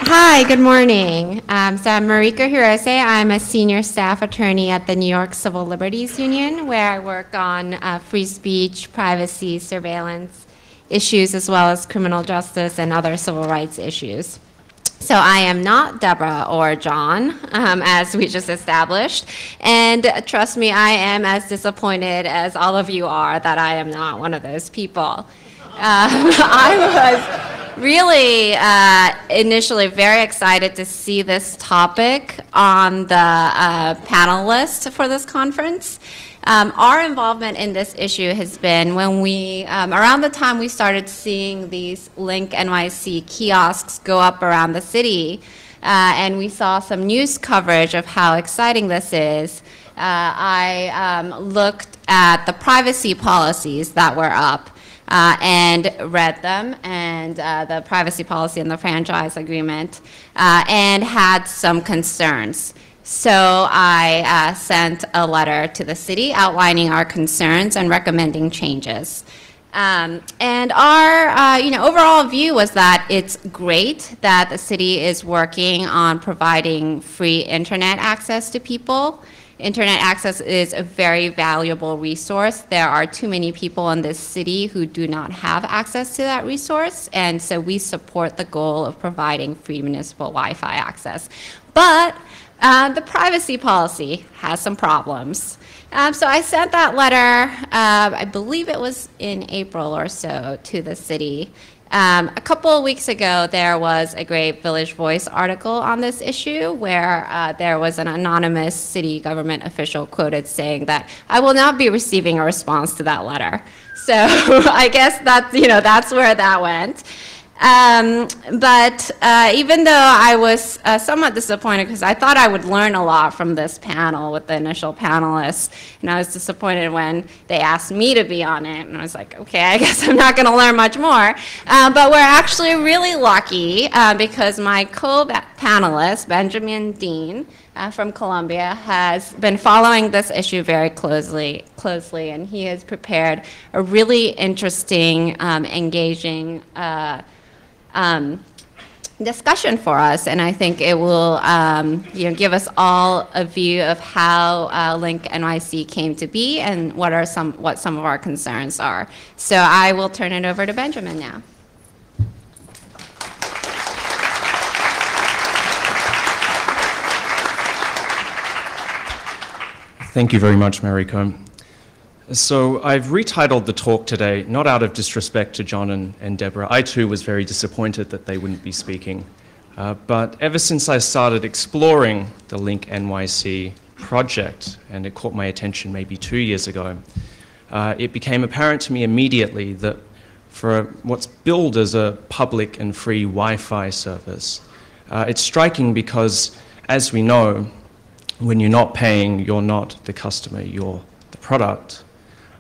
Hi, good morning. So I'm Marika Hirose. I'm a senior staff attorney at the New York Civil Liberties Union, where I work on free speech, privacy, surveillance issues, as well as criminal justice and other civil rights issues. So I am not Deborah or John, as we just established. And trust me, I am as disappointed as all of you are that I am not one of those people. I was really initially very excited to see this topic on the panel list for this conference. Our involvement in this issue has been when we, around the time we started seeing these LinkNYC kiosks go up around the city, and we saw some news coverage of how exciting this is, I looked at the privacy policies that were up and read them, and the privacy policy and the franchise agreement, and had some concerns. So I sent a letter to the city outlining our concerns and recommending changes. And our overall view was that it's great that the city is working on providing free internet access to people. Internet access is a very valuable resource. There are too many people in this city who do not have access to that resource, and so we support the goal of providing free municipal Wi-Fi access. But the privacy policy has some problems. So I sent that letter, I believe it was in April or so, to the city. A couple of weeks ago, there was a great Village Voice article on this issue where there was an anonymous city government official quoted saying that, "I will not be receiving a response to that letter." So I guess that's where that went. But even though I was somewhat disappointed because I thought I would learn a lot from this panel with the initial panelists, and I was disappointed when they asked me to be on it, and I was like, okay, I guess I'm not going to learn much more. But we're actually really lucky because my co-panelist, Benjamin Dean, from Columbia, has been following this issue very closely, and he has prepared a really interesting, engaging discussion for us, and I think it will give us all a view of how LinkNYC came to be and what some of our concerns are. So I will turn it over to Benjamin now. Thank you very much, Mariko. So I've retitled the talk today, not out of disrespect to John and Deborah. I too was very disappointed that they wouldn't be speaking. But ever since I started exploring the LinkNYC project, and it caught my attention maybe 2 years ago, it became apparent to me immediately that for what's billed as a public and free Wi-Fi service, it's striking because, as we know, when you're not paying, you're not the customer, you're the product.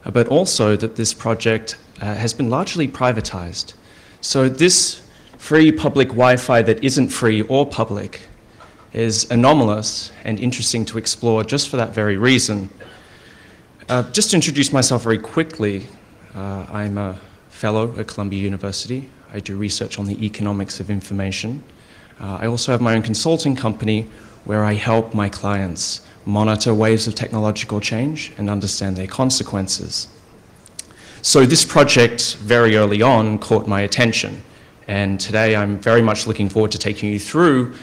But also that this project has been largely privatized. So this free public Wi-Fi that isn't free or public is anomalous and interesting to explore just for that very reason. Just to introduce myself very quickly, I'm a fellow at Columbia University. I do research on the economics of information. I also have my own consulting company where I help my clients monitor waves of technological change and understand their consequences. So this project very early on caught my attention, and today I'm very much looking forward to taking you through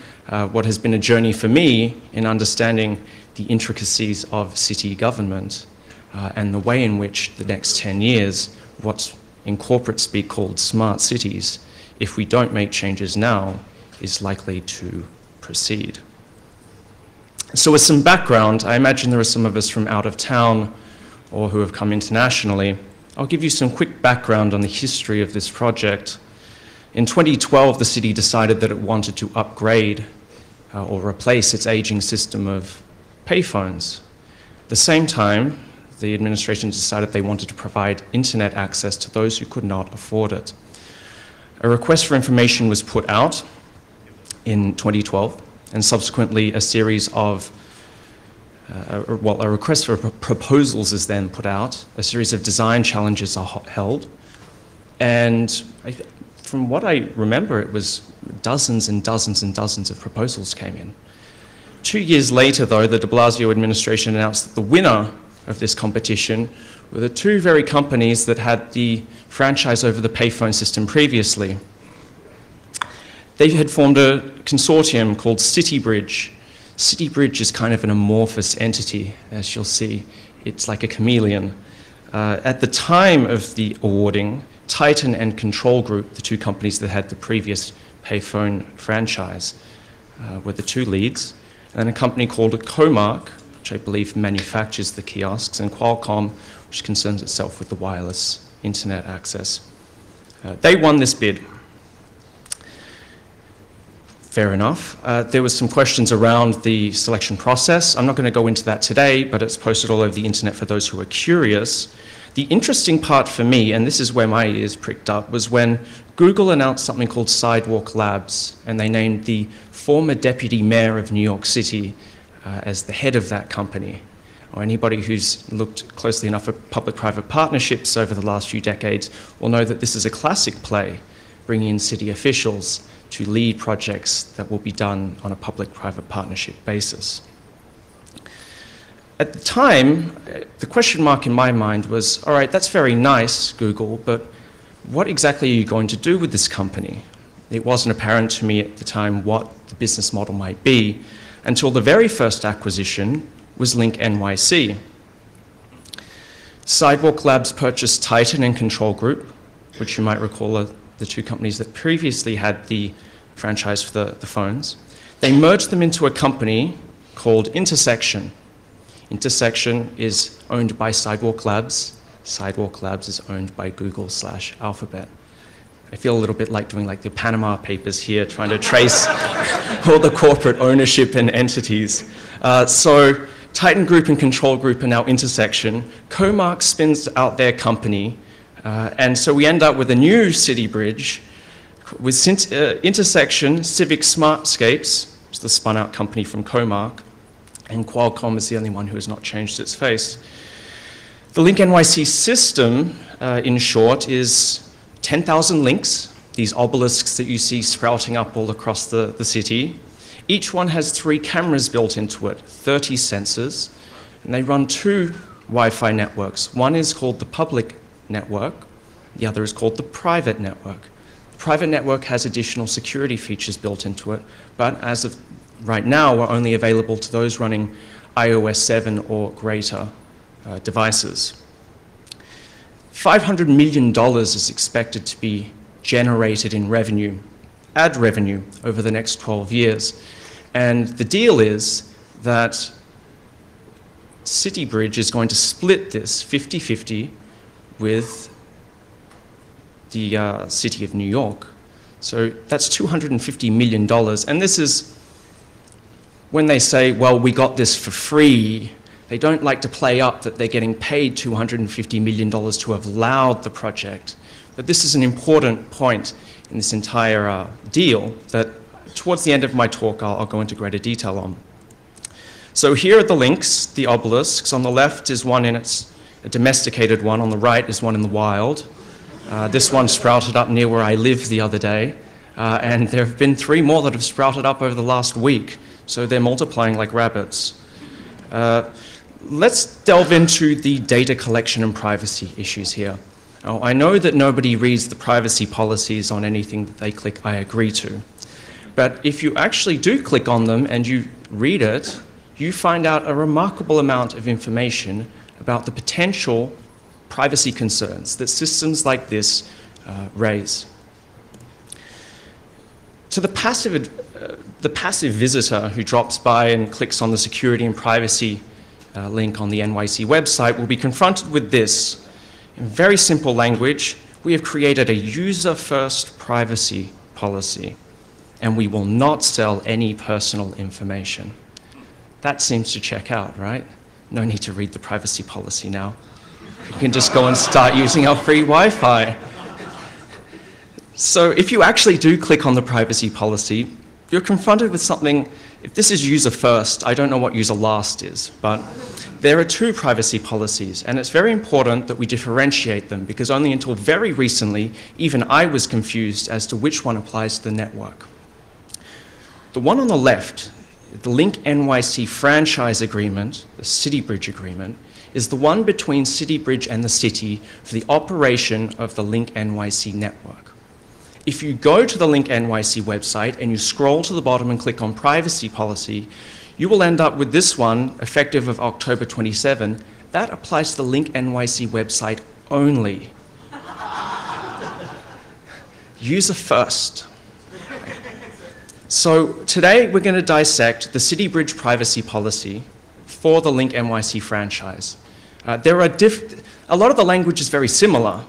what has been a journey for me in understanding the intricacies of city government and the way in which the next 10 years, what's in corporate speak called smart cities, if we don't make changes now, is likely to proceed. So with some background, I imagine there are some of us from out of town or who have come internationally. I'll give you some quick background on the history of this project. In 2012, the city decided that it wanted to upgrade or replace its aging system of payphones. At the same time, the administration decided they wanted to provide internet access to those who could not afford it. A request for information was put out in 2012, and subsequently a series of, a request for proposals is then put out, a series of design challenges are held, and from what I remember, it was dozens and dozens and dozens of proposals came in. 2 years later, though, the de Blasio administration announced that the winner of this competition were the two very companies that had the franchise over the payphone system previously. They had formed a consortium called CityBridge. CityBridge is kind of an amorphous entity, as you'll see. It's like a chameleon. At the time of the awarding, Titan and Control Group, the two companies that had the previous payphone franchise, were the two leads. And a company called Comark, which I believe manufactures the kiosks, and Qualcomm, which concerns itself with the wireless internet access. They won this bid. Fair enough. There was some questions around the selection process. I'm not going to go into that today, but it's posted all over the internet for those who are curious. The interesting part for me, and this is where my ears pricked up, was when Google announced something called Sidewalk Labs, and they named the former deputy mayor of New York City as the head of that company. Or anybody who's looked closely enough at public-private partnerships over the last few decades will know that this is a classic play, bringing in city officials to lead projects that will be done on a public-private partnership basis. At the time, the question mark in my mind was, all right, that's very nice, Google, but what exactly are you going to do with this company? It wasn't apparent to me at the time what the business model might be until the very first acquisition was LinkNYC. Sidewalk Labs purchased Titan and Control Group, which you might recall are the two companies that previously had the franchise for the phones. They merged them into a company called Intersection. Intersection is owned by Sidewalk Labs. Sidewalk Labs is owned by Google/Alphabet. I feel a little bit like doing like the Panama Papers here, trying to trace all the corporate ownership and entities. So Titan Group and Control Group are now Intersection. Comark spins out their company, and so we end up with a new CityBridge with Intersection, Civic Smartscapes, which is the spun out company from Comark, and Qualcomm is the only one who has not changed its face. The LinkNYC system, in short, is 10,000 links, these obelisks that you see sprouting up all across the city. Each one has 3 cameras built into it, 30 sensors, and they run 2 Wi-Fi networks. One is called the public network, the other is called the private network. The private network has additional security features built into it, but as of right now, are only available to those running iOS 7 or greater devices. $500 million is expected to be generated in revenue, ad revenue, over the next 12 years. And the deal is that CityBridge is going to split this 50-50 with the city of New York. So that's $250 million. And this is when they say, well, we got this for free. They don't like to play up that they're getting paid $250 million to have allowed the project. But this is an important point in this entire deal that towards the end of my talk, I'll go into greater detail on. So here are the links, the obelisks. On the left is one a domesticated one. On the right is one in the wild. This one sprouted up near where I live the other day. And there have been 3 more that have sprouted up over the last week. So they're multiplying like rabbits. Let's delve into the data collection and privacy issues here. Now, I know that nobody reads the privacy policies on anything that they click I agree to. But if you actually do click on them and you read it, you find out a remarkable amount of information about the potential privacy concerns that systems like this raise. To the passive visitor who drops by and clicks on the security and privacy link on the NYC website will be confronted with this. In very simple language, we have created a user-first privacy policy, and we will not sell any personal information. That seems to check out, right? No need to read the privacy policy now. You can just go and start using our free Wi-Fi. So if you actually do click on the privacy policy, you're confronted with something. If this is user first, I don't know what user last is, but there are two privacy policies, and it's very important that we differentiate them, because only until very recently, even I was confused as to which one applies to the network. The one on the left, the LinkNYC franchise agreement, the CityBridge agreement, is the one between CityBridge and the city for the operation of the LinkNYC network. If you go to the LinkNYC website and you scroll to the bottom and click on privacy policy, you will end up with this one, effective of October 27. That applies to the LinkNYC website only. User first. So today we're going to dissect the CityBridge privacy policy for the LinkNYC franchise. A lot of the language is very similar,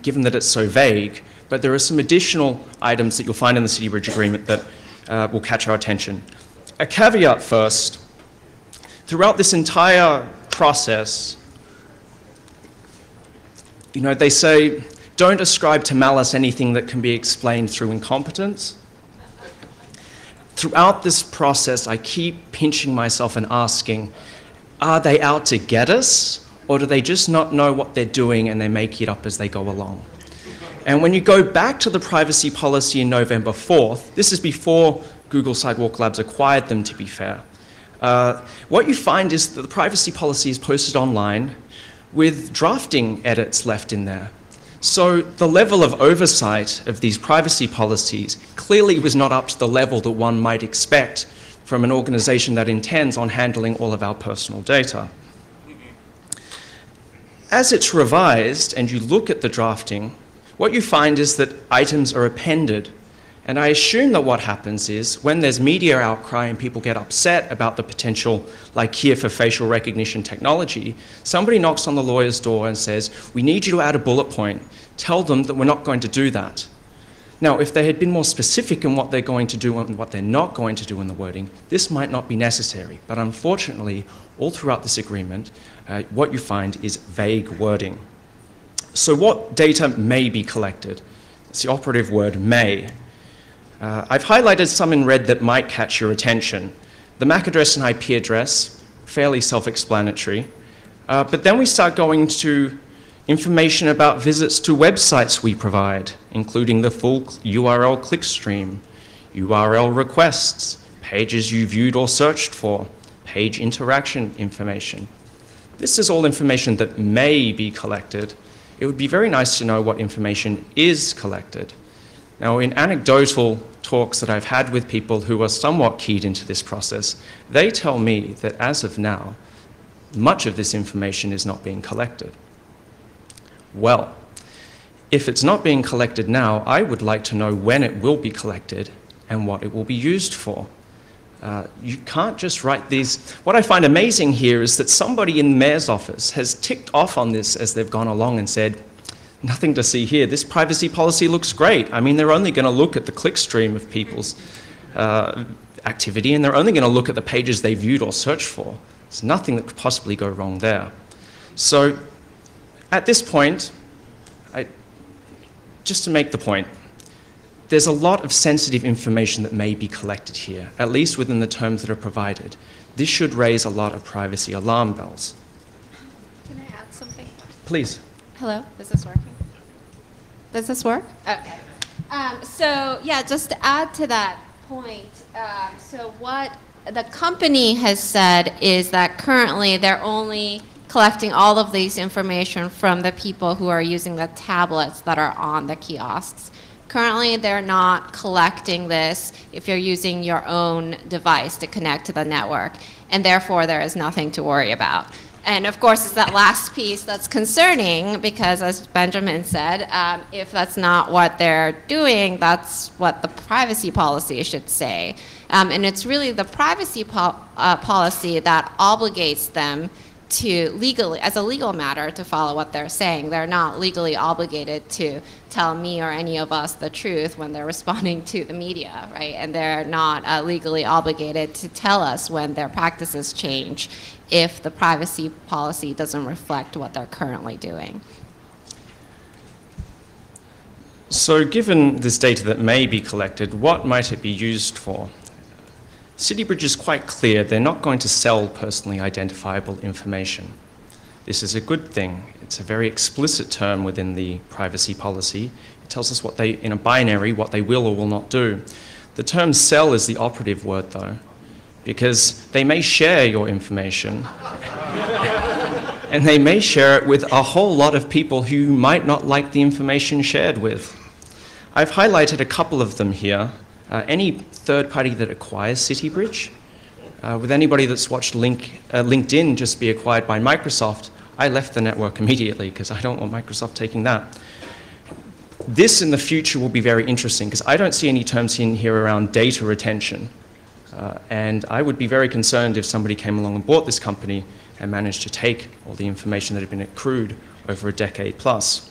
given that it's so vague, but there are some additional items that you'll find in the CityBridge agreement that will catch our attention. A caveat first. Throughout this entire process, they say, don't ascribe to malice anything that can be explained through incompetence. Throughout this process, I keep pinching myself and asking, are they out to get us, or do they just not know what they're doing and they make it up as they go along? And when you go back to the privacy policy in November 4th, this is before Google Sidewalk Labs acquired them, to be fair, what you find is that the privacy policy is posted online with drafting edits left in there. So the level of oversight of these privacy policies clearly was not up to the level that one might expect from an organization that intends on handling all of our personal data. As it's revised and you look at the drafting, what you find is that items are appended. And I assume that what happens is when there's media outcry and people get upset about the potential, like here for facial recognition technology, somebody knocks on the lawyer's door and says, we need you to add a bullet point. Tell them that we're not going to do that. Now, if they had been more specific in what they're going to do and what they're not going to do in the wording, this might not be necessary. But unfortunately, all throughout this agreement, what you find is vague wording. So what data may be collected? It's the operative word, may. I've highlighted some in red that might catch your attention. The MAC address and IP address, fairly self-explanatory. But then we start going to information about visits to websites we provide, including the full URL clickstream, URL requests, pages you viewed or searched for, page interaction information. This is all information that may be collected. It would be very nice to know what information is collected. Now, in anecdotal talks that I've had with people who are somewhat keyed into this process, they tell me that as of now, much of this information is not being collected. Well, if it's not being collected now, I would like to know when it will be collected and what it will be used for. You can't just write these. What I find amazing here is that somebody in the mayor's office has ticked off on this as they've gone along and said, nothing to see here. This privacy policy looks great. I mean, they're only going to look at the clickstream of people's activity, and they're only going to look at the pages they viewed or searched for. There's nothing that could possibly go wrong there. So at this point, just to make the point, there's a lot of sensitive information that may be collected here, at least within the terms that are provided. This should raise a lot of privacy alarm bells. Can I add something? Please. Hello, is this working? Does this work? Okay. So yeah, just to add to that point, so what the company has said is that currently they're only collecting all of these information from the people who are using the tablets that are on the kiosks. Currently, they're not collecting this if you're using your own device to connect to the network, and therefore there is nothing to worry about. And of course, it's that last piece that's concerning because, as Benjamin said, if that's not what they're doing, that's what the privacy policy should say. And it's really the privacy policy that obligates them to legally, as a legal matter, to follow what they're saying. They're not legally obligated to tell me or any of us the truth when they're responding to the media, right? And they're not legally obligated to tell us when their practices change if the privacy policy doesn't reflect what they're currently doing. So given this data that may be collected, what might it be used for? CityBridge is quite clear they're not going to sell personally identifiable information. This is a good thing. It's a very explicit term within the privacy policy. It tells us what they, in a binary, what they will or will not do. The term sell is the operative word though, because they may share your information and they may share it with a whole lot of people who you might not like the information shared with. I've highlighted a couple of them here. Any third party that acquires CityBridge, with anybody that's watched LinkedIn just be acquired by Microsoft, I left the network immediately because I don't want Microsoft taking that. This in the future will be very interesting because I don't see any terms in here around data retention. And I would be very concerned if somebody came along and bought this company and managed to take all the information that had been accrued over a decade plus.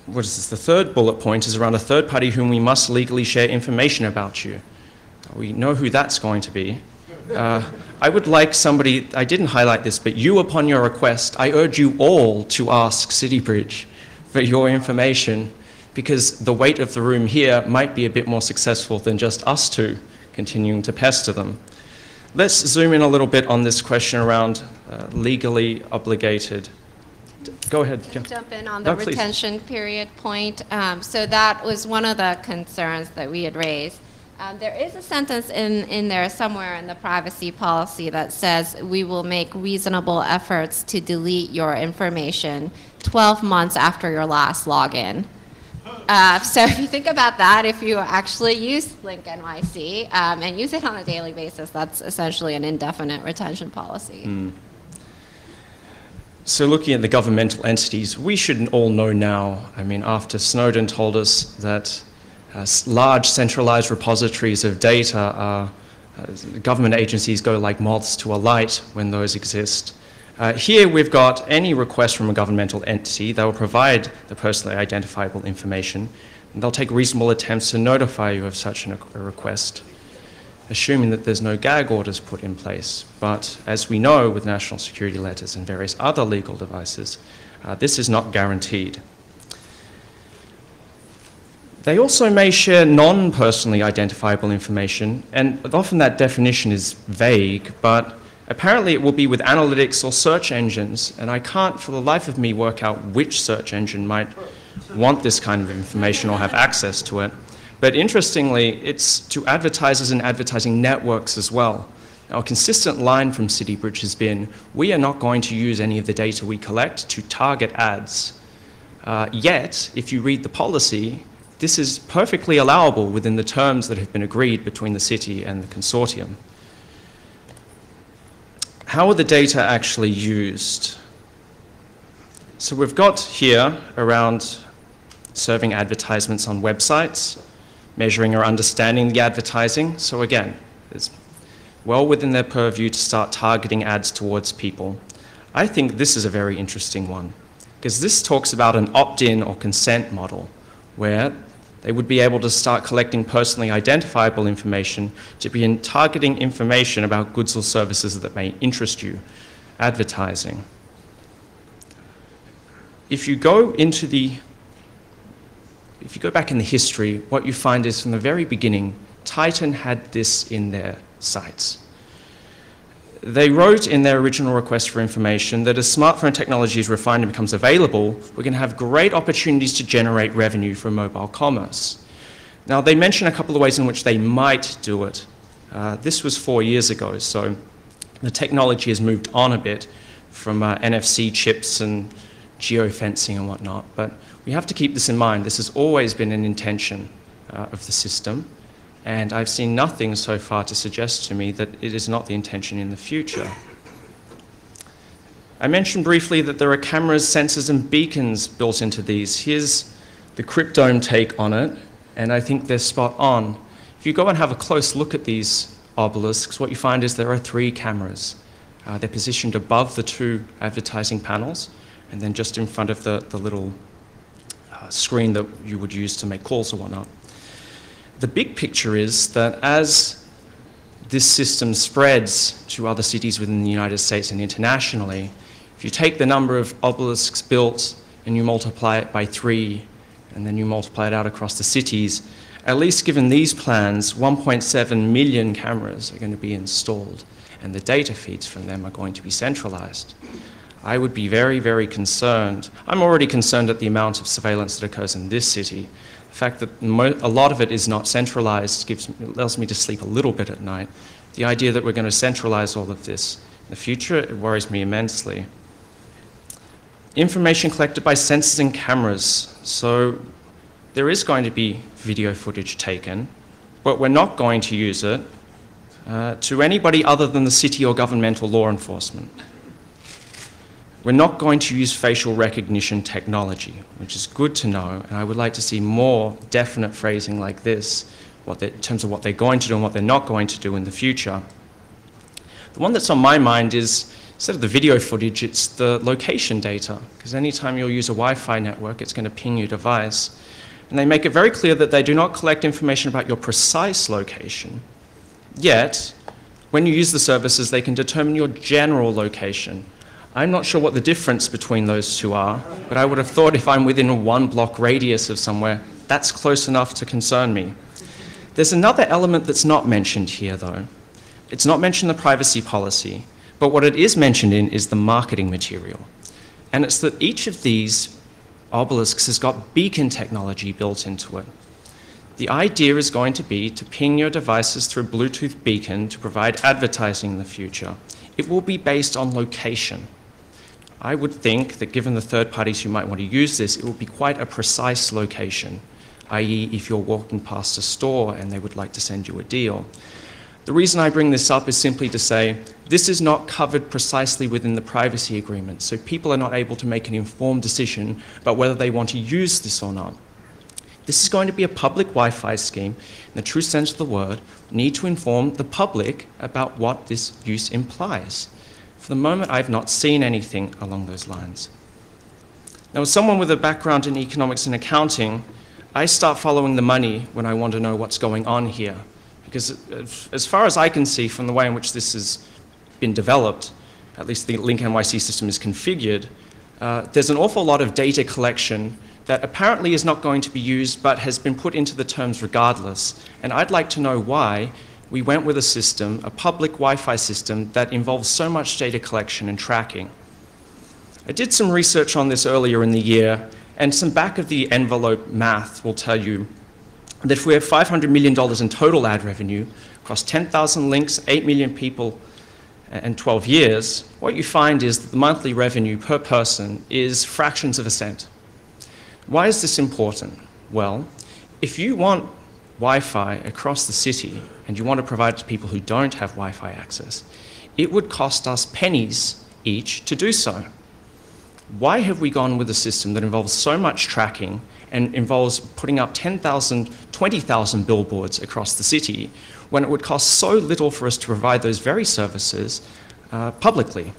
What is this? The third bullet point is around a third party whom we must legally share information about you. We know who that's going to be. I would like somebody, I didn't highlight this, but you upon your request, I urge you all to ask CityBridge for your information because the weight of the room here might be a bit more successful than just us two continuing to pester them. Let's zoom in a little bit on this question around legally obligated. Go ahead. Jump in on the retention period point. So that was one of the concerns that we had raised. There is a sentence in there somewhere in the privacy policy that says we will make reasonable efforts to delete your information 12 months after your last login. So if you think about that, if you actually use LinkNYC and use it on a daily basis, that's essentially an indefinite retention policy. So looking at the governmental entities, we should all know now, I mean, after Snowden told us that large centralized repositories of data are, government agencies go like moths to a light when those exist. Here we've got any request from a governmental entity, they will provide the personally identifiable information, and they'll take reasonable attempts to notify you of such a request, assuming that there's no gag orders put in place. But as we know with national security letters and various other legal devices, this is not guaranteed. They also may share non-personally identifiable information, and often that definition is vague, but apparently it will be with analytics or search engines, and I can't for the life of me work out which search engine might want this kind of information or have access to it. But interestingly, it's to advertisers and advertising networks as well. Now, a consistent line from CityBridge has been, we are not going to use any of the data we collect to target ads. Yet, if you read the policy, this is perfectly allowable within the terms that have been agreed between the city and the consortium. How are the data actually used? So we've got here around serving advertisements on websites, measuring or understanding the advertising. So again, it's well within their purview to start targeting ads towards people. I think this is a very interesting one, because this talks about an opt-in or consent model, where they would be able to start collecting personally identifiable information to begin targeting information about goods or services that may interest you, advertising. If you go back in the history, what you find is from the very beginning, Titan had this in their sights. They wrote in their original request for information that as smartphone technology is refined and becomes available, we're going to have great opportunities to generate revenue from mobile commerce. Now, they mention a couple of ways in which they might do it. This was 4 years ago, so the technology has moved on a bit from NFC chips and geofencing and whatnot, but we have to keep this in mind. This has always been an intention of the system. And I've seen nothing so far to suggest to me that it is not the intention in the future. I mentioned briefly that there are cameras, sensors, and beacons built into these. Here's the Cryptome take on it, and I think they're spot on. If you go and have a close look at these obelisks, what you find is there are 3 cameras. They're positioned above the 2 advertising panels, and then just in front of the little screen that you would use to make calls or whatnot. The big picture is that as this system spreads to other cities within the United States and internationally, if you take the number of obelisks built and you multiply it by 3, and then you multiply it out across the cities, at least given these plans, 1.7 million cameras are going to be installed, and the data feeds from them are going to be centralized. I would be very, very concerned. I'm already concerned at the amount of surveillance that occurs in this city. The fact that a lot of it is not centralized allows me to sleep a little bit at night. The idea that we're going to centralize all of this in the future, it worries me immensely. Information collected by sensors and cameras. So there is going to be video footage taken, but we're not going to use it to anybody other than the city or governmental law enforcement. We're not going to use facial recognition technology, which is good to know, and I would like to see more definite phrasing like this, in terms of what they're going to do and what they're not going to do in the future. The one that's on my mind is, instead of the video footage, it's the location data, because anytime you'll use a Wi-Fi network, it's going to ping your device. And they make it very clear that they do not collect information about your precise location. Yet, when you use the services, they can determine your general location. I'm not sure what the difference between those two are, but I would have thought if I'm within a 1-block radius of somewhere, that's close enough to concern me. There's another element that's not mentioned here, though. It's not mentioned in the privacy policy, but what it is mentioned in is the marketing material. And it's that each of these obelisks has got beacon technology built into it. The idea is going to be to ping your devices through a Bluetooth beacon to provide advertising in the future. It will be based on location. I would think that given the third parties who might want to use this, it will be quite a precise location, i.e. if you're walking past a store and they would like to send you a deal. The reason I bring this up is simply to say this is not covered precisely within the privacy agreement, so people are not able to make an informed decision about whether they want to use this or not. This is going to be a public Wi-Fi scheme. In the true sense of the word, need to inform the public about what this use implies. For the moment, I've not seen anything along those lines. Now, as someone with a background in economics and accounting, I start following the money when I want to know what's going on here. Because as far as I can see from the way in which this has been developed, at least the LinkNYC system is configured, there's an awful lot of data collection that apparently is not going to be used but has been put into the terms regardless. And I'd like to know why we went with a system, a public Wi-Fi system, that involves so much data collection and tracking. I did some research on this earlier in the year, and some back-of-the-envelope math will tell you that if we have $500 million in total ad revenue across 10,000 links, 8 million people, and 12 years, what you find is that the monthly revenue per person is fractions of a cent. Why is this important? Well, if you want Wi-Fi across the city and you want to provide it to people who don't have Wi-Fi access, it would cost us pennies each to do so. Why have we gone with a system that involves so much tracking and involves putting up 10,000, 20,000 billboards across the city when it would cost so little for us to provide those very services publicly?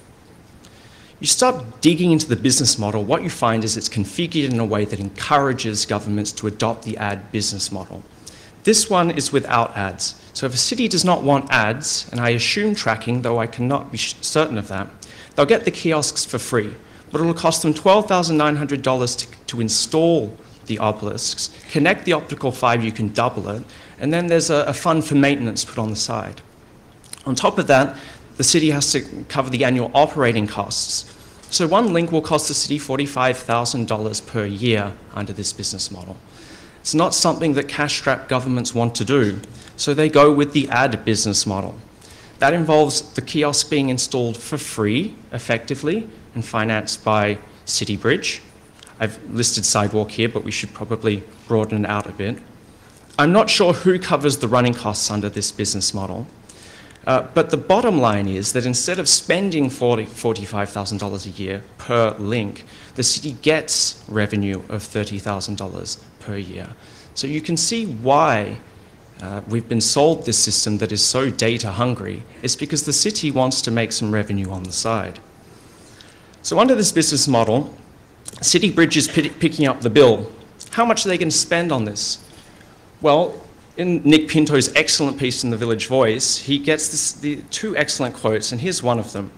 You start digging into the business model, what you find is it's configured in a way that encourages governments to adopt the ad business model. This one is without ads. So if a city does not want ads, and I assume tracking, though I cannot be certain of that, they'll get the kiosks for free. But it'll cost them $12,900 to install the obelisks, connect the optical fiber, you can double it, and then there's a fund for maintenance put on the side. On top of that, the city has to cover the annual operating costs. So one link will cost the city $45,000 per year under this business model. It's not something that cash-strapped governments want to do, so they go with the ad business model. That involves the kiosk being installed for free, effectively, and financed by City Bridge. I've listed Sidewalk here, but we should probably broaden it out a bit. I'm not sure who covers the running costs under this business model, but the bottom line is that instead of spending $45,000 a year per link, the city gets revenue of $30,000 per year. So you can see why we've been sold this system that is so data hungry. It's because the city wants to make some revenue on the side. So under this business model, City Bridge is picking up the bill. How much are they going to spend on this? Well, in Nick Pinto's excellent piece in the Village Voice, he gets the two excellent quotes, and here's one of them.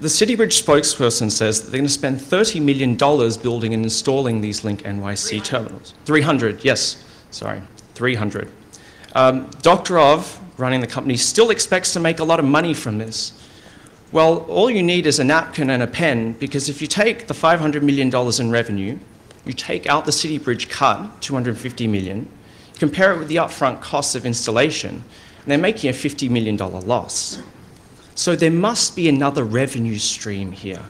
The CityBridge spokesperson says that they're going to spend $30 million building and installing these LinkNYC terminals. 300, yes, sorry, 300. Doktorov, running the company, still expects to make a lot of money from this. Well, all you need is a napkin and a pen, because if you take the $500 million in revenue, you take out the CityBridge cut, $250 million, compare it with the upfront costs of installation, and they're making a $50 million loss. So there must be another revenue stream here.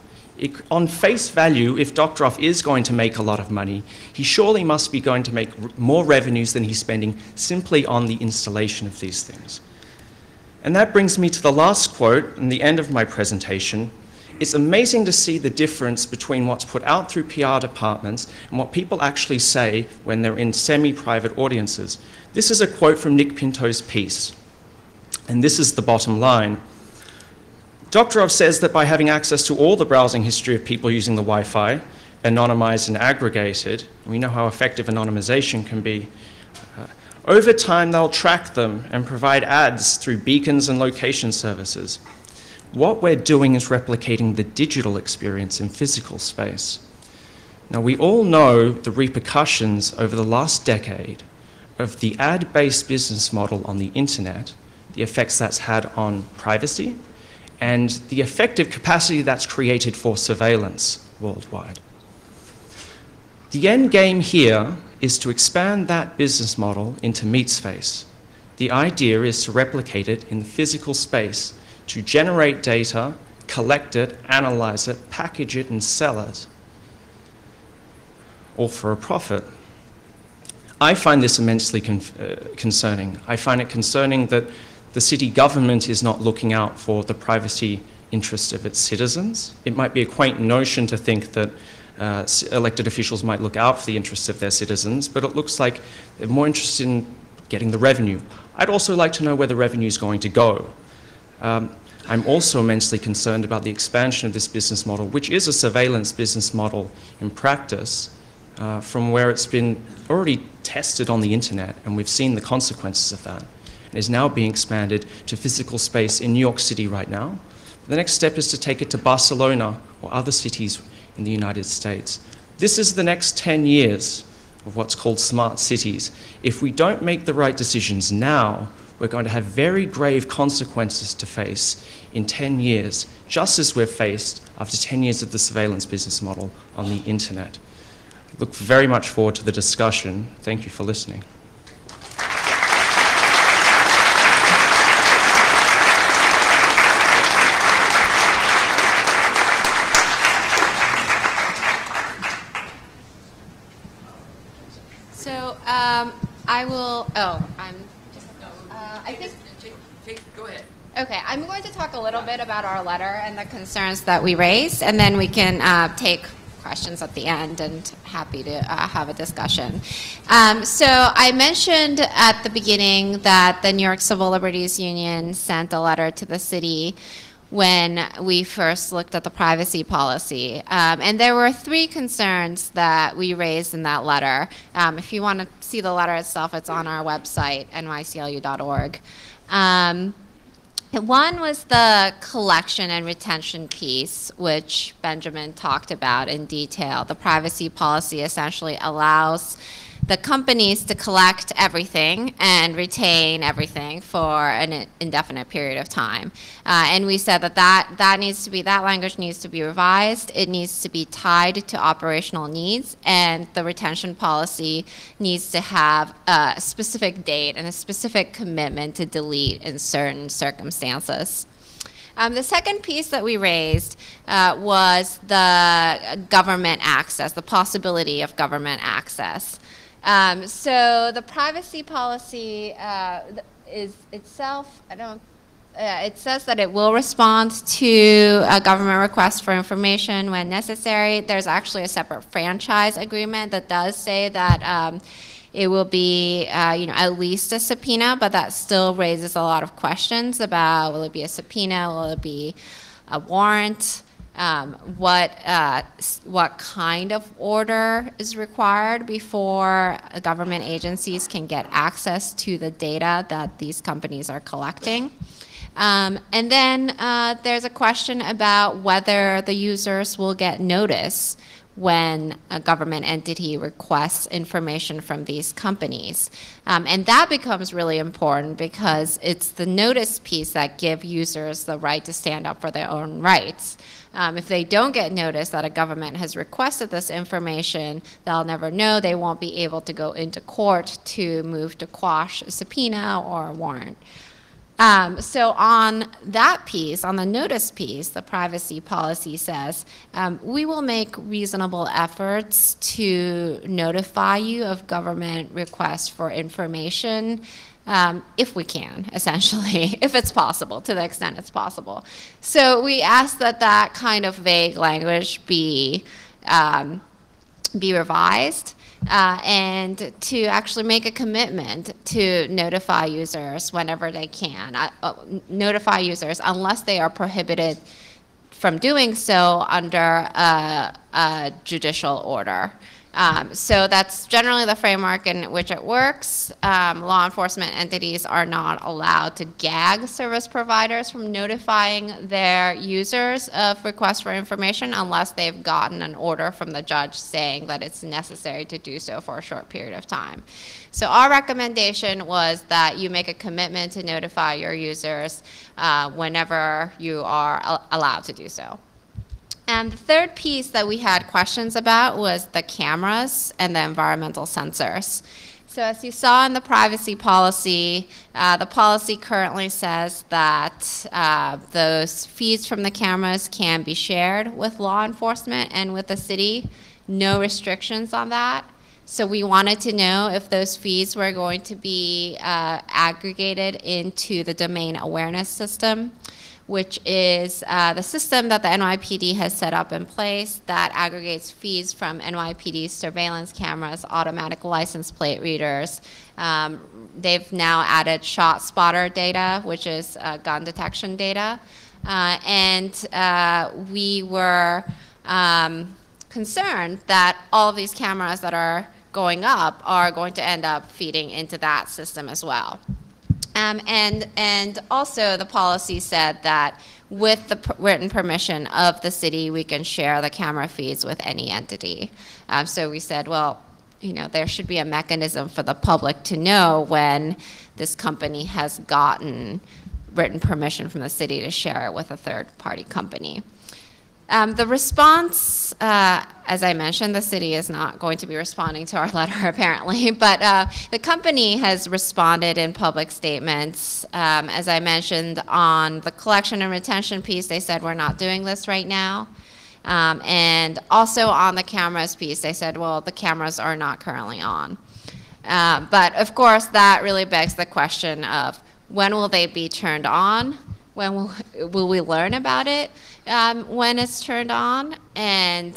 On face value, if Doktorov is going to make a lot of money, he surely must be going to make more revenues than he's spending simply on the installation of these things. And that brings me to the last quote and the end of my presentation. It's amazing to see the difference between what's put out through PR departments and what people actually say when they're in semi-private audiences. This is a quote from Nick Pinto's piece, and this is the bottom line. Doktorov says that by having access to all the browsing history of people using the Wi-Fi, anonymized and aggregated, we know how effective anonymization can be, over time they'll track them and provide ads through beacons and location services. What we're doing is replicating the digital experience in physical space. Now, we all know the repercussions over the last decade of the ad-based business model on the internet, the effects that's had on privacy, and the effective capacity that's created for surveillance worldwide. The end game here is to expand that business model into meat space. The idea is to replicate it in the physical space, to generate data, collect it, analyze it, package it, and sell it, all for a profit. I find this immensely concerning. I find it concerning that the city government is not looking out for the privacy interests of its citizens. It might be a quaint notion to think that elected officials might look out for the interests of their citizens, but it looks like they're more interested in getting the revenue. I'd also like to know where the revenue is going to go. I'm also immensely concerned about the expansion of this business model, which is a surveillance business model in practice, from where it's been already tested on the internet, and we've seen the consequences of that. It is now being expanded to physical space in New York City right now. The next step is to take it to Barcelona or other cities in the United States. This is the next 10 years of what's called smart cities. If we don't make the right decisions now, we're going to have very grave consequences to face in 10 years, just as we've faced after 10 years of the surveillance business model on the internet. I look very much forward to the discussion. Thank you for listening. Go ahead. Okay, I'm going to talk a little bit about our letter and the concerns that we raised, and then we can take questions at the end, and happy to have a discussion. So I mentioned at the beginning that the New York Civil Liberties Union sent a letter to the city when we first looked at the privacy policy. And there were 3 concerns that we raised in that letter. If you want to see the letter itself, it's on our website, nyclu.org. One was the collection and retention piece, which Benjamin talked about in detail. The privacy policy essentially allows the companies to collect everything and retain everything for an indefinite period of time. And we said that language needs to be revised. It needs to be tied to operational needs, and the retention policy needs to have a specific date and a specific commitment to delete in certain circumstances. The second piece that we raised was the government access, the possibility of government access. So the privacy policy is itself, it says that it will respond to a government request for information when necessary. There's actually a separate franchise agreement that does say that it will be, at least a subpoena, but that still raises a lot of questions about, will it be a subpoena, will it be a warrant? What kind of order is required before government agencies can get access to the data that these companies are collecting. And then there's a question about whether the users will get notice when a government entity requests information from these companies. And that becomes really important because it's the notice piece that gives users the right to stand up for their own rights. If they don't get notice that a government has requested this information, they'll never know. They won't be able to go into court to move to quash a subpoena or a warrant. So on that piece, on the notice piece, the privacy policy says, we will make reasonable efforts to notify you of government requests for information if we can, essentially, if it's possible, to the extent it's possible. So we ask that that kind of vague language be revised. And to actually make a commitment to notify users whenever they can, notify users unless they are prohibited from doing so under a judicial order. So that's generally the framework in which it works. Law enforcement entities are not allowed to gag service providers from notifying their users of requests for information unless they've gotten an order from the judge saying that it's necessary to do so for a short period of time. So our recommendation was that you make a commitment to notify your users whenever you are allowed to do so. And the third piece that we had questions about was the cameras and the environmental sensors. So as you saw in the privacy policy, the policy currently says that those feeds from the cameras can be shared with law enforcement and with the city. No restrictions on that. So we wanted to know if those feeds were going to be aggregated into the domain awareness system, which is the system that the NYPD has set up in place that aggregates feeds from NYPD's surveillance cameras, automatic license plate readers. They've now added shot spotter data, which is gun detection data. And we were concerned that all of these cameras that are going up are going to end up feeding into that system as well. And also the policy said that with the written permission of the city, we can share the camera feeds with any entity. So we said, well, you know, there should be a mechanism for the public to know when this company has gotten written permission from the city to share it with a third-party company. The response, as I mentioned, the city is not going to be responding to our letter apparently, but the company has responded in public statements. As I mentioned, on the collection and retention piece, they said we're not doing this right now. And also on the cameras piece, they said, well, the cameras are not currently on. But of course, that really begs the question of when will they be turned on? When will we learn about it when it's turned on? And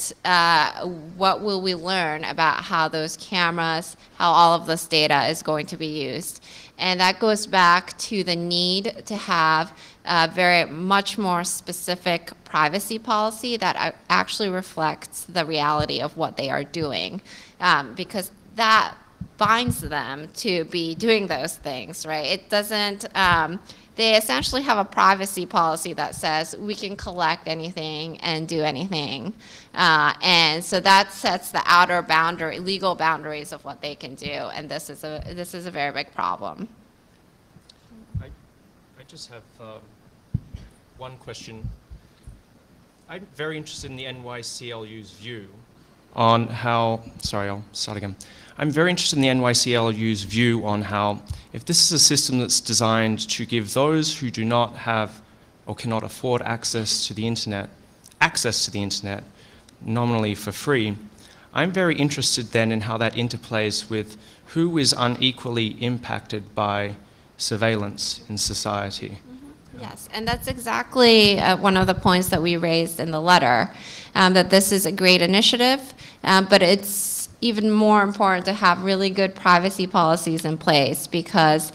what will we learn about how those cameras, how all of this data is going to be used? And that goes back to the need to have a very much more specific privacy policy that actually reflects the reality of what they are doing, because that binds them to be doing those things, right? It doesn't, they essentially have a privacy policy that says we can collect anything and do anything. And so that sets the outer boundary, legal boundaries of what they can do. And this is a very big problem. I just have one question. I'm very interested in the NYCLU's view on how, sorry, I'll start again. I'm very interested in the NYCLU's view on how, if this is a system that's designed to give those who do not have or cannot afford access to the internet, nominally for free, I'm very interested then in how that interplays with who is unequally impacted by surveillance in society. Yes, and that's exactly one of the points that we raised in the letter, that this is a great initiative, but it's even more important to have really good privacy policies in place because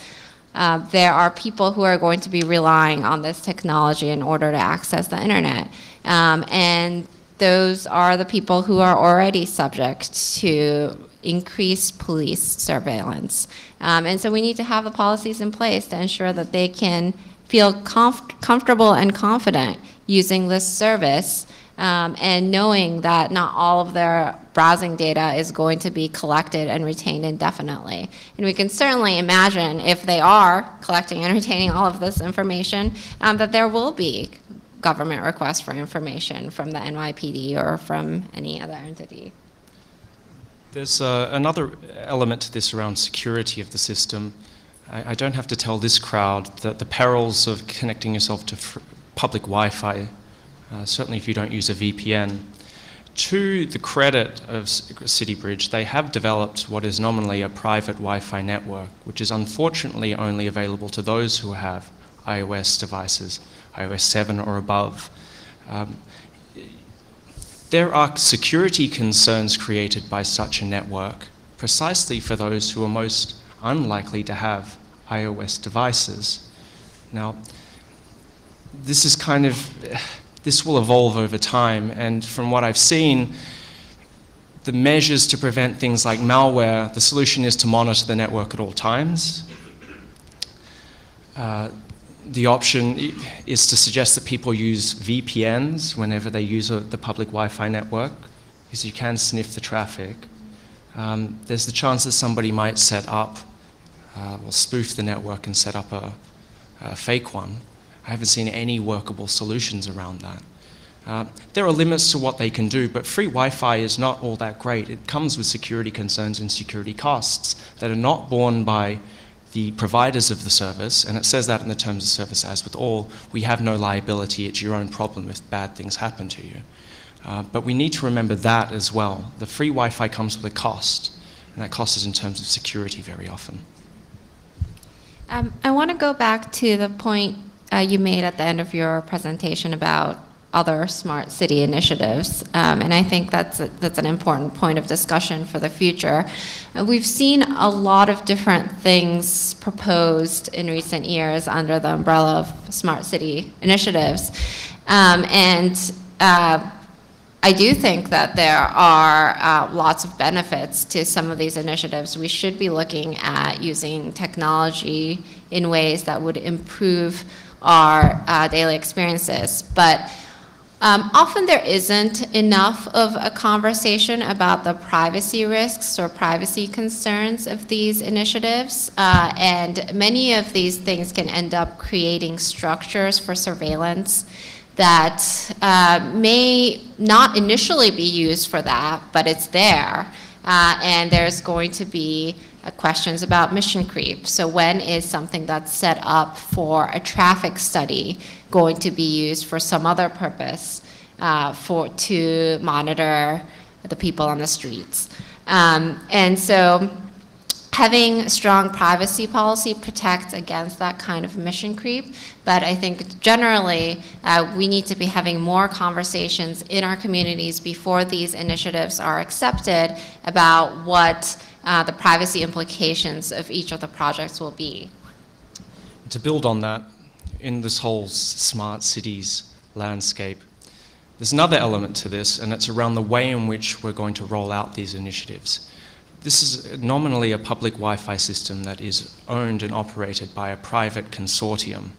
there are people who are going to be relying on this technology in order to access the internet. And those are the people who are already subject to increased police surveillance. And so we need to have the policies in place to ensure that they can feel comfortable and confident using this service, and knowing that not all of their browsing data is going to be collected and retained indefinitely. And we can certainly imagine if they are collecting and retaining all of this information, that there will be government requests for information from the NYPD or from any other entity. There's another element to this around security of the system. I don't have to tell this crowd that the perils of connecting yourself to public Wi-Fi, certainly if you don't use a VPN. To the credit of CityBridge, they have developed what is nominally a private Wi-Fi network, which is unfortunately only available to those who have iOS devices, iOS 7 or above. There are security concerns created by such a network precisely for those who are most unlikely to have iOS devices. Now, this will evolve over time, and from what I've seen, the measures to prevent things like malware, the solution is to monitor the network at all times. The option is to suggest that people use VPNs whenever they use the public Wi-Fi network, because you can sniff the traffic. There's the chance that somebody might set up or spoof the network and set up a fake one. I haven't seen any workable solutions around that. There are limits to what they can do, but free Wi-Fi is not all that great. It comes with security concerns and security costs that are not borne by the providers of the service, and it says that in the terms of service, as with all, we have no liability, it's your own problem if bad things happen to you. But we need to remember that as well. The free Wi-Fi comes with a cost, and that cost is in terms of security very often. I want to go back to the point you made at the end of your presentation about other smart city initiatives, and I think that's an important point of discussion for the future. We've seen a lot of different things proposed in recent years under the umbrella of smart city initiatives, and I do think that there are lots of benefits to some of these initiatives. We should be looking at using technology in ways that would improve our daily experiences, but often there isn't enough of a conversation about the privacy risks or privacy concerns of these initiatives, and many of these things can end up creating structures for surveillance that may not initially be used for that, but it's there, and there's going to be questions about mission creep. So when is something that's set up for a traffic study going to be used for some other purpose to monitor the people on the streets? And so having a strong privacy policy protects against that kind of mission creep, but I think generally we need to be having more conversations in our communities before these initiatives are accepted about what the privacy implications of each of the projects will be. To build on that, in this whole smart cities landscape, there's another element to this, and it's around the way in which we're going to roll out these initiatives. This is nominally a public Wi-Fi system that is owned and operated by a private consortium.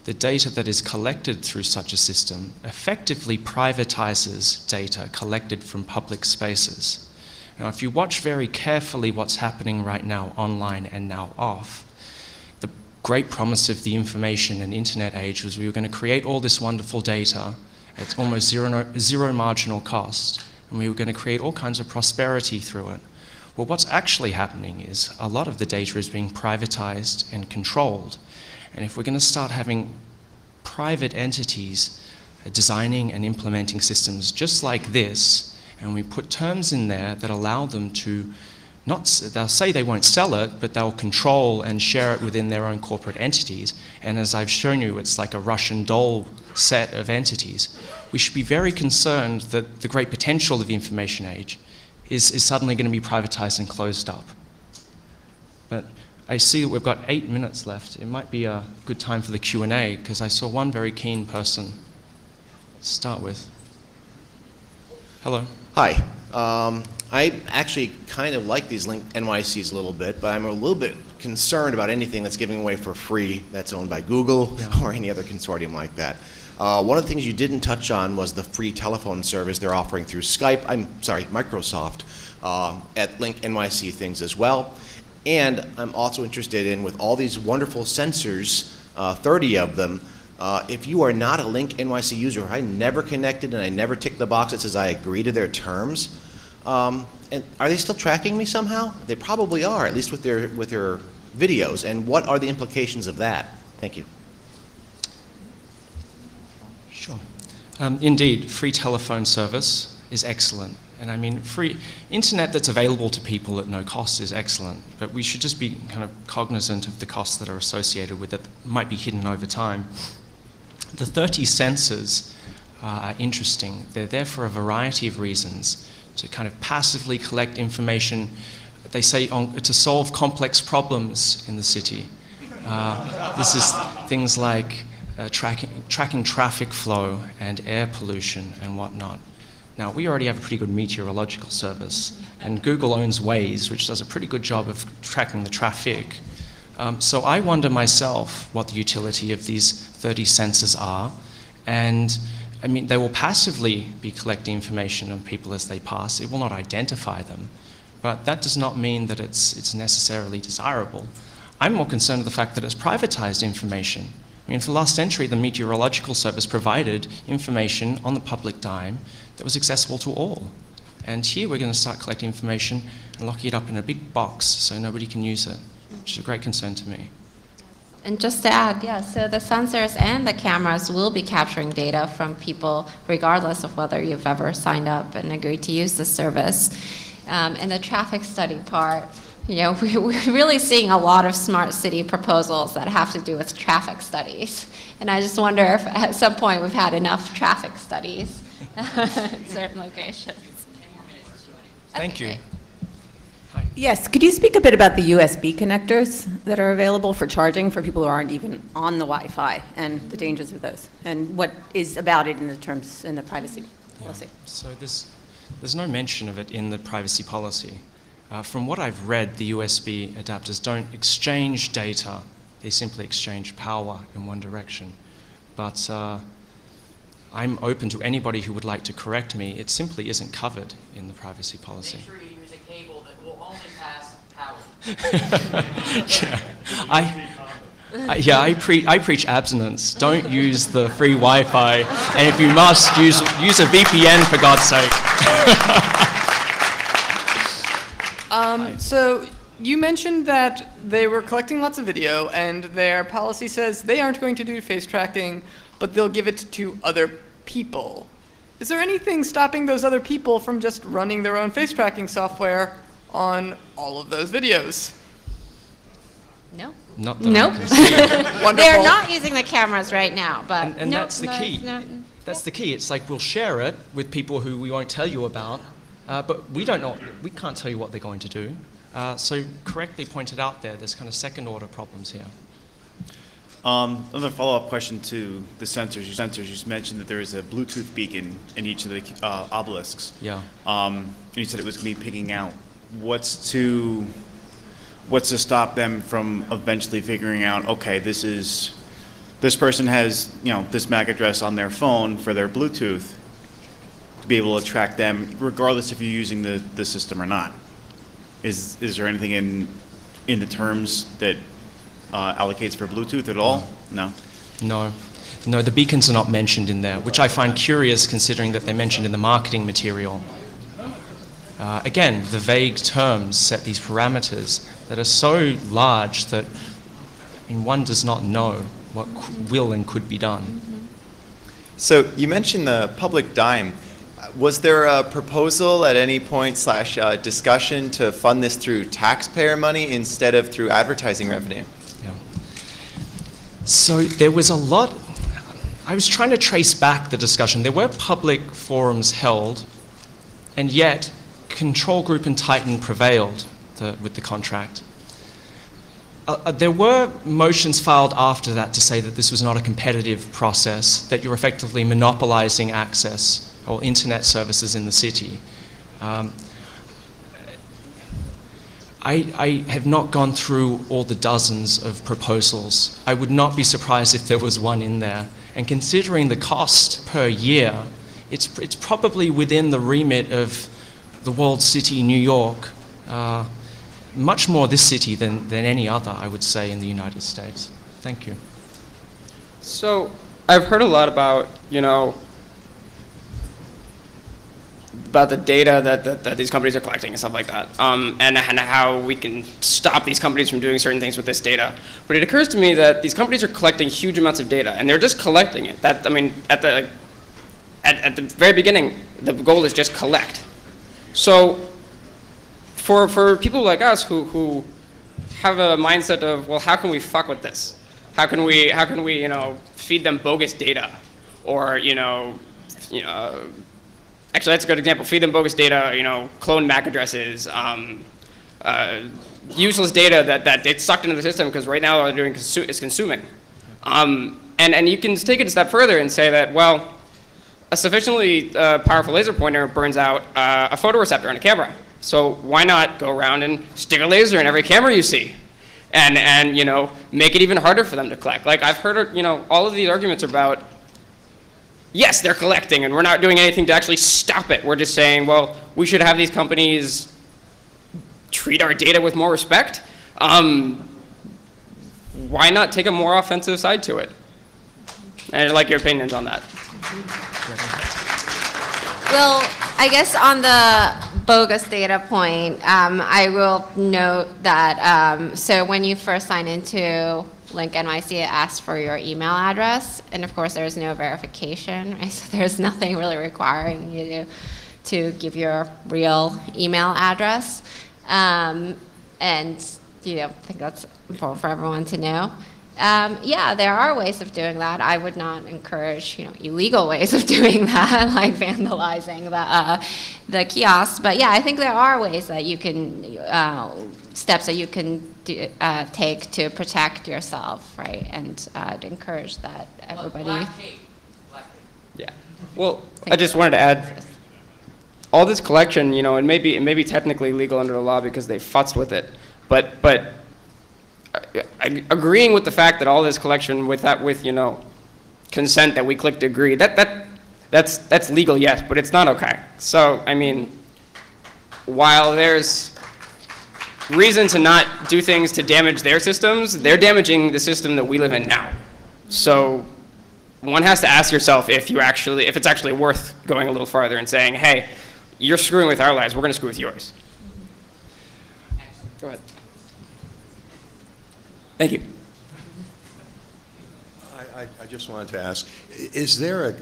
The data that is collected through such a system effectively privatizes data collected from public spaces. Now, if you watch very carefully what's happening right now online and now off, the great promise of the information and internet age was we were going to create all this wonderful data at almost zero marginal cost, and we were going to create all kinds of prosperity through it. Well, what's actually happening is a lot of the data is being privatized and controlled. And if we're going to start having private entities designing and implementing systems just like this, and we put terms in there that allow them to they'll say they won't sell it, but they'll control and share it within their own corporate entities. And as I've shown you, it's like a Russian doll set of entities. We should be very concerned that the great potential of the information age is suddenly going to be privatized and closed up. But I see that we've got 8 minutes left. It might be a good time for the Q&A, because I saw one very keen person to start with. Hello. Hi. I actually kind of like these LinkNYCs a little bit, but I'm a little bit concerned about anything that's giving away for free that's owned by Google or any other consortium like that. One of the things you didn't touch on was the free telephone service they're offering through Skype, Microsoft, at LinkNYC things as well. And I'm also interested in, with all these wonderful sensors, 30 of them, if you are not a LinkNYC user, I never connected and I never ticked the box that says I agree to their terms, and are they still tracking me somehow? They probably are, at least with their videos. And what are the implications of that? Thank you. Sure. Indeed, free telephone service is excellent. And I mean, free internet that's available to people at no cost is excellent. But we should just be kind of cognizant of the costs that are associated with it that might be hidden over time. The 30 sensors are interesting. They're there for a variety of reasons, to kind of passively collect information, they say, to solve complex problems in the city. This is things like tracking traffic flow and air pollution and whatnot. Now, we already have a pretty good meteorological service, and Google owns Waze, which does a pretty good job of tracking the traffic. So I wonder myself what the utility of these 30 sensors are, and I mean, they will passively be collecting information on people as they pass. It will not identify them, but that does not mean that it's necessarily desirable. I'm more concerned with the fact that it's privatized information. I mean, for the last century, the Meteorological Service provided information on the public dime that was accessible to all. And here we're going to start collecting information and locking it up in a big box so nobody can use it, which is a great concern to me. And just to add, yeah, so the sensors and the cameras will be capturing data from people regardless of whether you've ever signed up and agreed to use the service. And the traffic study part, you know, we're really seeing a lot of smart city proposals that have to do with traffic studies. And I just wonder if at some point we've had enough traffic studies in certain locations. Thank you. Great. Yes, could you speak a bit about the USB connectors that are available for charging for people who aren't even on the Wi-Fi and the dangers of those, and what is about it in the terms in the privacy policy? So there's no mention of it in the privacy policy. From what I've read, the USB adapters don't exchange data, they simply exchange power in one direction. But I'm open to anybody who would like to correct me. It simply isn't covered in the privacy policy. Make sure you use a cable that will only pass power. I preach abstinence. Don't use the free Wi-Fi, and if you must, use a VPN for God's sake. So you mentioned that they were collecting lots of video, and their policy says they aren't going to do face tracking, but they'll give it to other people. Is there anything stopping those other people from just running their own face tracking software on all of those videos? No. Not that Nope. I can see. They're not using the cameras right now, but And nope, that's the no, key. no. That's the key. It's like we'll share it with people who we won't tell you about, but we don't know. We can't tell you what they're going to do. So correctly pointed out there's kind of second-order problems here. Another follow-up question to the sensors. You just mentioned that there is a Bluetooth beacon in each of the obelisks. Yeah. And you said it was going to be picking out. What's to stop them from eventually figuring out, okay, this person has, this MAC address on their phone for their Bluetooth, to be able to track them regardless if you're using the system or not? Is there anything in the terms that allocates for Bluetooth at all? No? No, the beacons are not mentioned in there, which I find curious considering that they're mentioned in the marketing material. Again, the vague terms set these parameters that are so large that one does not know what will and could be done. So you mentioned the public dime. Was there a proposal at any point / discussion to fund this through taxpayer money instead of through advertising revenue? Yeah. So there was a lot. I was trying to trace back the discussion. There were public forums held, and yet Control Group and Titan prevailed with the contract. There were motions filed after that to say that this was not a competitive process, that you're effectively monopolizing access or internet services in the city. I have not gone through all the dozens of proposals. I would not be surprised if there was one in there. And considering the cost per year, it's probably within the remit of the walled city, New York, much more this city than any other, I would say, in the United States. Thank you. So I've heard a lot about, about the data that these companies are collecting and stuff like that, and how we can stop these companies from doing certain things with this data. But it occurs to me that these companies are collecting huge amounts of data, and they're just collecting it. At the very beginning, the goal is just collect. So for people like us who have a mindset of, well, how can we fuck with this? How can we feed them bogus data, or actually, that's a good example. Feed them bogus data, clone MAC addresses, useless data that it's sucked into the system because right now all they're doing is consuming. And you can take it a step further and say that, well, a sufficiently powerful laser pointer burns out a photoreceptor on a camera. So why not go around and stick a laser in every camera you see? And make it even harder for them to collect. Like I've heard, all of these arguments about, yes, they're collecting, and we're not doing anything to actually stop it. We're just saying, well, we should have these companies treat our data with more respect. Why not take a more offensive side to it? And I'd like your opinions on that. Well, I guess on the bogus data point, I will note that, so when you first sign into LinkNYC, it asks for your email address, and of course there's no verification, right? So there's nothing really requiring you to give your real email address. And I think that's important for everyone to know. Yeah, there are ways of doing that. I would not encourage, illegal ways of doing that, like vandalizing the kiosks. But yeah, I think there are ways that you can, steps that you can take to protect yourself, right? And I'd encourage that everybody. Black tape. Yeah. Well, I just wanted to add, all this collection, it may be technically legal under the law because they futzed with it, but agreeing with the fact that all this collection with consent that we click to agree, that's legal, yes, but it's not okay. So I mean, while there's reason to not do things to damage their systems, they're damaging the system that we live in now. So one has to ask yourself if it's actually worth going a little farther and saying, hey, you're screwing with our lives, we're going to screw with yours. Go ahead. Thank you. I just wanted to ask, is there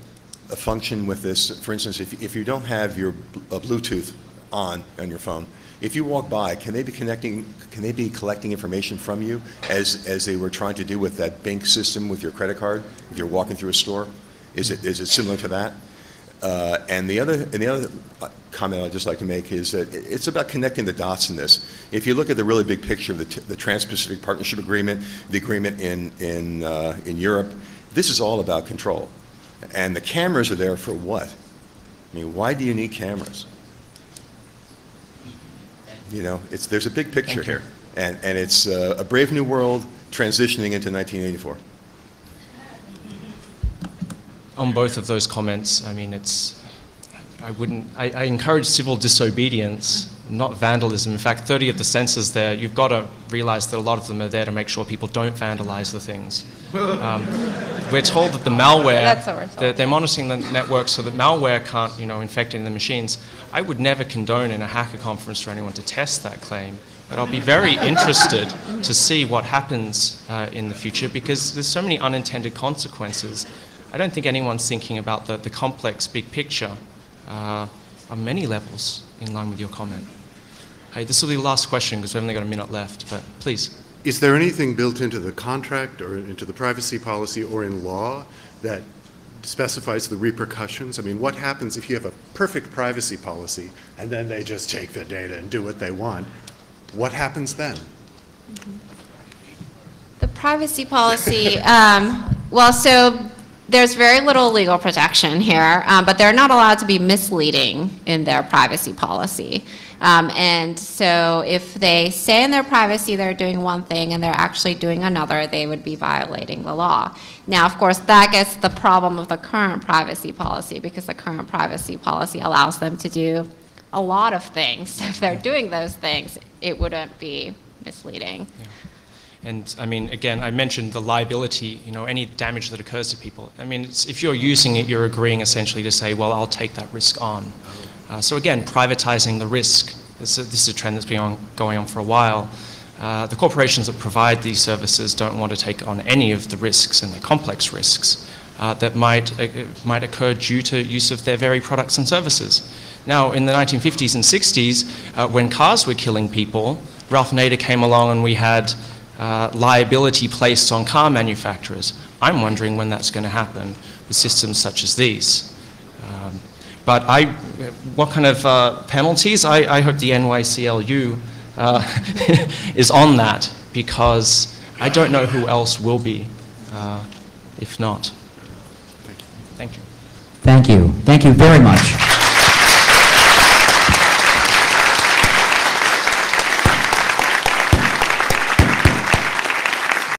a function with this? For instance, if you don't have your Bluetooth on your phone, if you walk by, can they be collecting information from you as they were trying to do with that bank system with your credit card? If you're walking through a store, is it similar to that? And the other comment I'd just like to make is that it's about connecting the dots in this. If you look at the really big picture of the Trans-Pacific Partnership Agreement, the agreement in Europe, this is all about control. And the cameras are there for what? I mean, why do you need cameras? There's a big picture here, and it's a brave new world transitioning into 1984. On both of those comments, I mean, I encourage civil disobedience, not vandalism. In fact, 30 of the sensors there, you've got to realize that a lot of them are there to make sure people don't vandalize the things. We're told that the malware, they're monitoring the network so that malware can't, infect any of the machines. I would never condone in a hacker conference for anyone to test that claim, but I'll be very interested to see what happens in the future, because there's so many unintended consequences. I don't think anyone's thinking about the complex big picture on many levels in line with your comment. Hey, this will be the last question because we've only got a minute left, but please. Is there anything built into the contract or into the privacy policy or in law that specifies the repercussions? I mean, what happens if you have a perfect privacy policy and then they just take the data and do what they want? What happens then? The privacy policy, well, so there's very little legal protection here, but they're not allowed to be misleading in their privacy policy. And so if they say in their privacy they're doing one thing and they're actually doing another, they would be violating the law. Now, of course, that gets the problem of the current privacy policy, because the current privacy policy allows them to do a lot of things. If they're doing those things, it wouldn't be misleading. Yeah. And I mean, again, I mentioned the liability, any damage that occurs to people. I mean, if you're using it, you're agreeing essentially to say, well, I'll take that risk on. So again, privatizing the risk. This is a trend that's been going on for a while. The corporations that provide these services don't want to take on any of the risks and the complex risks that might occur due to use of their very products and services. Now, in the 1950s and 60s, when cars were killing people, Ralph Nader came along and we had liability placed on car manufacturers. I'm wondering when that's going to happen with systems such as these. But what kind of penalties? I hope the NYCLU is on that, because I don't know who else will be if not. Thank you. Thank you. Thank you very much.